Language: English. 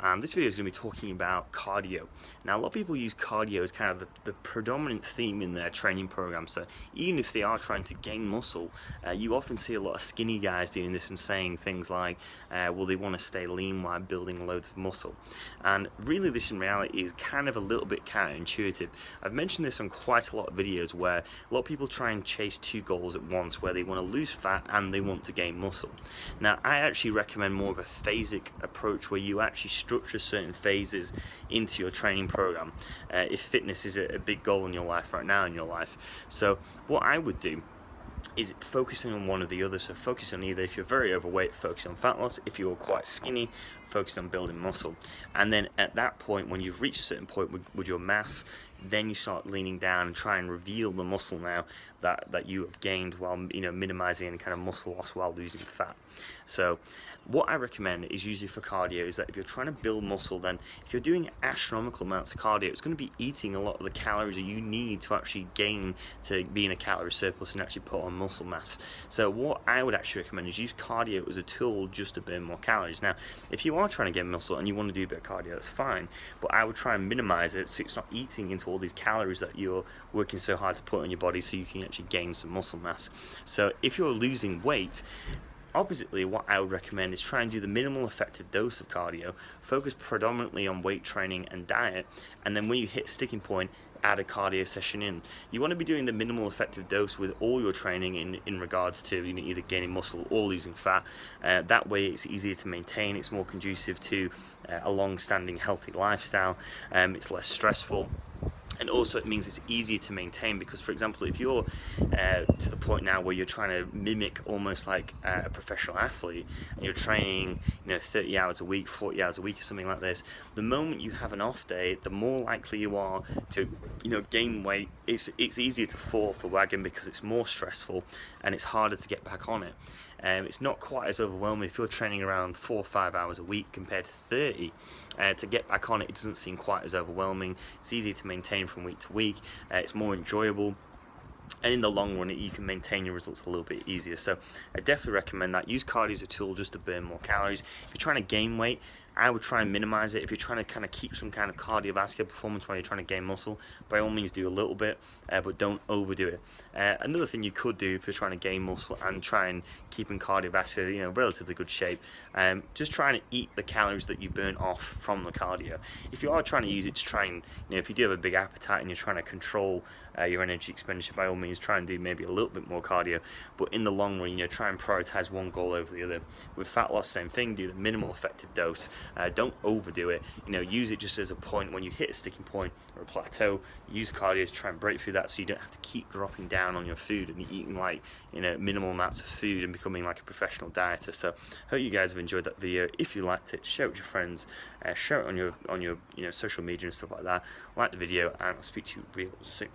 And this video is going to be talking about cardio. Now, a lot of people use cardio as kind of the predominant theme in their training program. So even if they are trying to gain muscle, you often see a lot of skinny guys doing this and saying things like, well, they want to stay lean while building loads of muscle. And really, this in reality is kind of a little bit counterintuitive. I've mentioned this on quite a lot of videos where a lot of people try and chase two goals at once, where they want to lose fat and they want to gain muscle. Now, I actually recommend more of a phasic approach where you actually structure certain phases into your training program if fitness is a big goal in your life right now in your life. So what I would do is focusing on one or the other. So focus on either, if you're very overweight, focus on fat loss. If you're quite skinny, focus on building muscle. And then at that point, when you've reached a certain point with your mass, then you start leaning down and try and reveal the muscle now that you have gained, while minimizing any kind of muscle loss while losing fat. So what I recommend is usually for cardio is that if you're trying to build muscle, then if you're doing astronomical amounts of cardio, it's going to be eating a lot of the calories that you need to actually gain, to be in a calorie surplus and actually put on muscle mass. So what I would actually recommend is use cardio as a tool just to burn more calories. Now, if you are trying to get muscle and you want to do a bit of cardio, that's fine, but I would try and minimize it so it's not eating into all these calories that you're working so hard to put on your body, so you can actually gain some muscle mass. So if you're losing weight, oppositely, what I would recommend is try and do the minimal effective dose of cardio, focus predominantly on weight training and diet, and then when you hit sticking point, add a cardio session in. You want to be doing the minimal effective dose with all your training in regards to either gaining muscle or losing fat. That way it's easier to maintain, it's more conducive to a long-standing healthy lifestyle, it's less stressful. And also it means it's easier to maintain, because, for example, if you're to the point now where you're trying to mimic almost like a professional athlete, and you're training 30 hours a week, 40 hours a week or something like this, the moment you have an off day, the more likely you are to gain weight. It's easier to fall off the wagon because it's more stressful and it's harder to get back on it. It's not quite as overwhelming if you're training around 4 or 5 hours a week compared to 30. To get back on it, it doesn't seem quite as overwhelming. It's easy to maintain from week to week. It's more enjoyable. And in the long run, you can maintain your results a little bit easier. So I definitely recommend that. Use cardio as a tool just to burn more calories. If you're trying to gain weight, I would try and minimize it. If you're trying to kind of keep some kind of cardiovascular performance while you're trying to gain muscle, by all means do a little bit, but don't overdo it. Another thing you could do if you're trying to gain muscle and try and keep in cardiovascular, relatively good shape, just trying to eat the calories that you burn off from the cardio. If you are trying to use it to try and, if you do have a big appetite and you're trying to control your energy expenditure, by all means try and do maybe a little bit more cardio, but in the long run, try and prioritize one goal over the other. With fat loss, same thing, do the minimal effective dose. Don't overdo it. Use it just as a point. When you hit a sticking point or a plateau, use cardio to try and break through that, so you don't have to keep dropping down on your food and eating like minimal amounts of food and becoming like a professional dieter. So hope you guys have enjoyed that video. If you liked it, share it with your friends, share it on your social media and stuff like that. Like the video, and I'll speak to you real soon.